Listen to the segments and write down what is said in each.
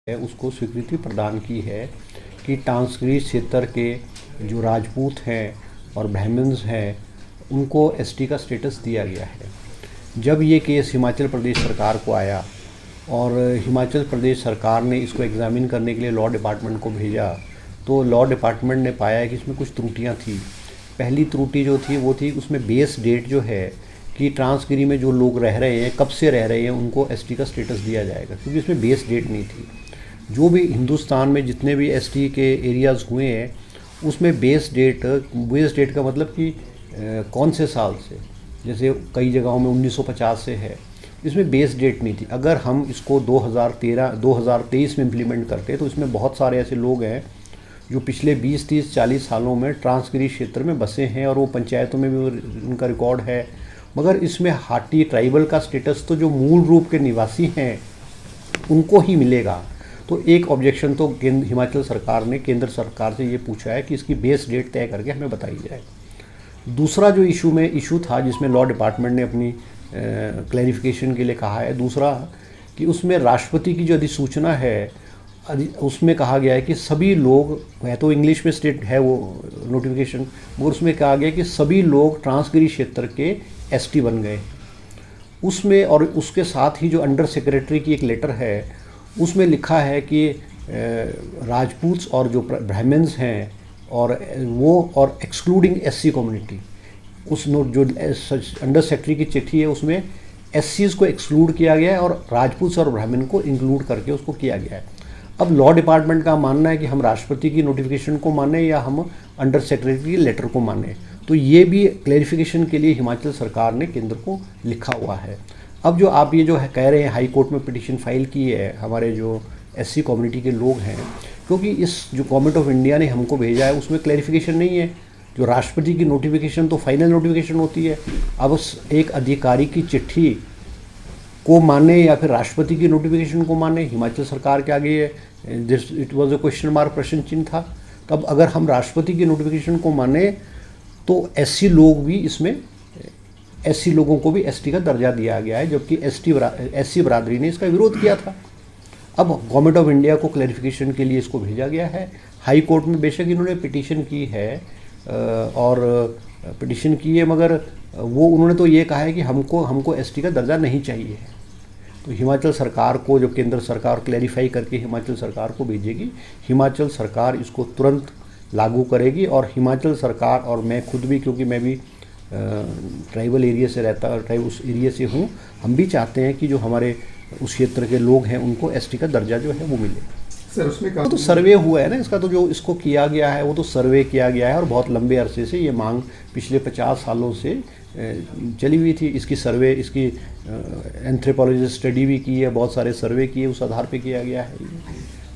है उसको स्वीकृति प्रदान की है कि टांसगरी क्षेत्र के जो राजपूत हैं और ब्राह्मण्स हैं उनको एसटी का स्टेटस दिया गया है। जब ये केस हिमाचल प्रदेश सरकार को आया और हिमाचल प्रदेश सरकार ने इसको एग्ज़ामिन करने के लिए लॉ डिपार्टमेंट को भेजा, तो लॉ डिपार्टमेंट ने पाया कि इसमें कुछ त्रुटियां थी। पहली त्रुटि जो थी वो थी उसमें बेस डेट जो है कि ट्रांसगिरी में जो लोग रह रहे हैं, कब से रह रहे हैं, उनको एसटी का स्टेटस दिया जाएगा, क्योंकि इसमें बेस डेट नहीं थी। जो भी हिंदुस्तान में जितने भी एसटी के एरियाज़ हुए हैं उसमें बेस डेट का मतलब कि कौन से साल से, जैसे कई जगहों में 1950 से है, इसमें बेस डेट नहीं थी। अगर हम इसको 2023 में इम्प्लीमेंट करते तो इसमें बहुत सारे ऐसे लोग हैं जो पिछले 20, 30, 40 सालों में ट्रांसगिरी क्षेत्र में बसे हैं और वो पंचायतों में भी उनका रिकॉर्ड है, मगर इसमें हाटी ट्राइबल का स्टेटस तो जो मूल रूप के निवासी हैं उनको ही मिलेगा। तो एक ऑब्जेक्शन तो हिमाचल सरकार ने केंद्र सरकार से ये पूछा है कि इसकी बेस डेट तय करके हमें बताई जाए। दूसरा जो इशू था जिसमें लॉ डिपार्टमेंट ने अपनी क्लैरिफिकेशन के लिए कहा है, दूसरा कि उसमें राष्ट्रपति की जो अधिसूचना है उसमें कहा गया है कि सभी लोग, है तो इंग्लिश में स्टेट है वो नोटिफिकेशन, मगर उसमें कहा गया कि सभी लोग ट्रांसगिरी क्षेत्र के एसटी बन गए उसमें। और उसके साथ ही जो अंडर सेक्रेटरी की एक लेटर है उसमें लिखा है कि राजपूत और जो ब्राह्मण्स हैं और एक्सक्लूडिंग एससी कम्युनिटी, उस नोट जो अंडर सेक्रेटरी की चिट्ठी है उसमें एससीज़ को एक्सक्लूड किया गया है और राजपूत और ब्राह्मण को इंक्लूड करके उसको किया गया है। अब लॉ डिपार्टमेंट का मानना है कि हम राष्ट्रपति की नोटिफिकेशन को माने या हम अंडर सेक्रेटरी की लेटर को माने। तो ये भी क्लैरिफिकेशन के लिए हिमाचल सरकार ने केंद्र को लिखा हुआ है। अब जो आप ये जो है कह रहे हैं हाई कोर्ट में पिटीशन फाइल की है हमारे जो एससी कम्युनिटी के लोग हैं, क्योंकि इस जो गवर्नमेंट ऑफ इंडिया ने हमको भेजा है उसमें क्लैरिफिकेशन नहीं है। जो राष्ट्रपति की नोटिफिकेशन तो फाइनल नोटिफिकेशन होती है। अब एक अधिकारी की चिट्ठी को माने या फिर राष्ट्रपति की नोटिफिकेशन को माने, हिमाचल सरकार के आगे it was a question mark, प्रश्न चिन्ह था। तब अगर हम राष्ट्रपति की नोटिफिकेशन को माने तो एससी लोगों को भी एसटी का दर्जा दिया गया है, जबकि एससी बरादरी ने इसका विरोध किया था। अब गवर्नमेंट ऑफ इंडिया को क्लैरिफिकेशन के लिए इसको भेजा गया है। हाई कोर्ट में बेशक इन्होंने पिटीशन की है मगर वो उन्होंने तो ये कहा है कि हमको एसटी का दर्जा नहीं चाहिए है। तो हिमाचल सरकार को, जो केंद्र सरकार क्लैरिफाई करके हिमाचल सरकार को भेजेगी, हिमाचल सरकार इसको तुरंत लागू करेगी। और हिमाचल सरकार और मैं खुद भी, क्योंकि मैं भी ट्राइबल एरिया से उस एरिया से हूँ, हम भी चाहते हैं कि जो हमारे उस क्षेत्र के लोग हैं उनको एसटी का दर्जा जो है वो मिले। सर उसमें तो सर्वे हुआ है ना इसका, तो जो इसको किया गया है वो तो सर्वे किया गया है और बहुत लंबे अरसे से ये मांग पिछले 50 सालों से चली हुई थी। इसकी सर्वे, इसकी एंथ्रोपोलॉजिस्ट स्टडी भी की है, बहुत सारे सर्वे किए, उस आधार पे किया गया है।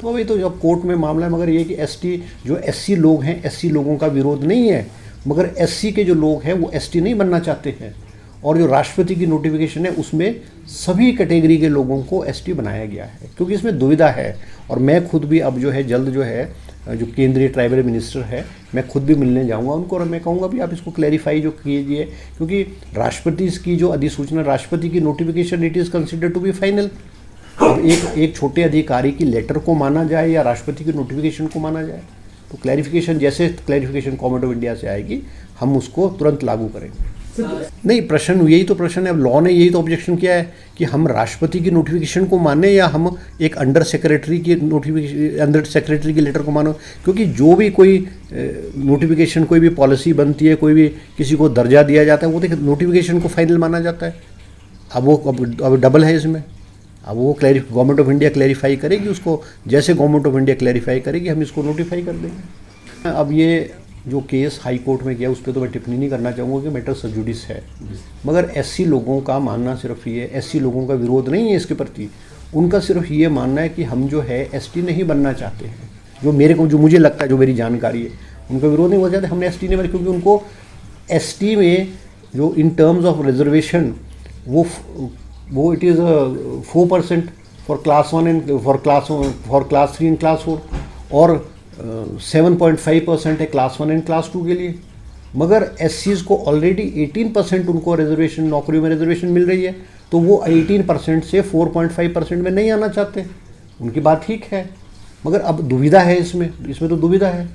तो अभी तो जब कोर्ट में मामला है, मगर ये कि एससी लोग हैं, एससी लोगों का विरोध नहीं है, मगर एससी के जो लोग हैं वो एसटी नहीं बनना चाहते हैं। और जो राष्ट्रपति की नोटिफिकेशन है उसमें सभी कैटेगरी के लोगों को एसटी बनाया गया है, क्योंकि इसमें दुविधा है। और मैं खुद भी अब जो है जल्द जो है जो केंद्रीय ट्राइबल मिनिस्टर है, मैं खुद भी मिलने जाऊंगा उनको और मैं कहूँगा भी आप इसको क्लैरिफाई जो कीजिए, क्योंकि राष्ट्रपति की जो अधिसूचना, राष्ट्रपति की notification, it is considered to be final. अब एक छोटे अधिकारी की लेटर को माना जाए या राष्ट्रपति की नोटिफिकेशन को माना जाए, तो क्लैरिफिकेशन, जैसे क्लैरिफिकेशन गवर्नमेंट ऑफ इंडिया से आएगी हम उसको तुरंत लागू करेंगे। नहीं, प्रश्न यही तो प्रश्न है। अब लॉ ने यही तो ऑब्जेक्शन किया है कि हम राष्ट्रपति की नोटिफिकेशन को माने या हम एक अंडर सेक्रेटरी की लेटर को मानो, क्योंकि जो भी कोई नोटिफिकेशन, कोई भी पॉलिसी बनती है, कोई भी किसी को दर्जा दिया जाता है, वो तो नोटिफिकेशन को फाइनल माना जाता है। अब डबल है इसमें। अब वो गवर्नमेंट ऑफ इंडिया क्लैरिफाई करेगी उसको, जैसे गवर्नमेंट ऑफ इंडिया क्लैरिफाई करेगी हम इसको नोटिफाई कर देंगे। अब ये जो केस हाई कोर्ट में गया उस पर तो मैं टिप्पणी नहीं करना चाहूँगा कि मैटर सब जुडिस है, मगर एससी लोगों का मानना सिर्फ ये, एससी लोगों का विरोध नहीं है इसके प्रति, उनका सिर्फ ये मानना है कि हम जो है एसटी नहीं बनना चाहते हैं। जो मुझे लगता है, जो मेरी जानकारी है, उनका विरोध नहीं हो जाता, हमने एसटी नहीं बना, क्योंकि उनको एसटी में जो इन टर्म्स ऑफ रिजर्वेशन वो it is 4% for class 1 and for class 3 and class 4 और 7.5% है क्लास 1 एंड क्लास 2 के लिए। मगर एससीज़ को ऑलरेडी 18% उनको रिजर्वेशन, नौकरियों में रिजर्वेशन मिल रही है, तो वो 18% से 4.5% में नहीं आना चाहते। उनकी बात ठीक है, मगर अब दुविधा है इसमें तो दुविधा है।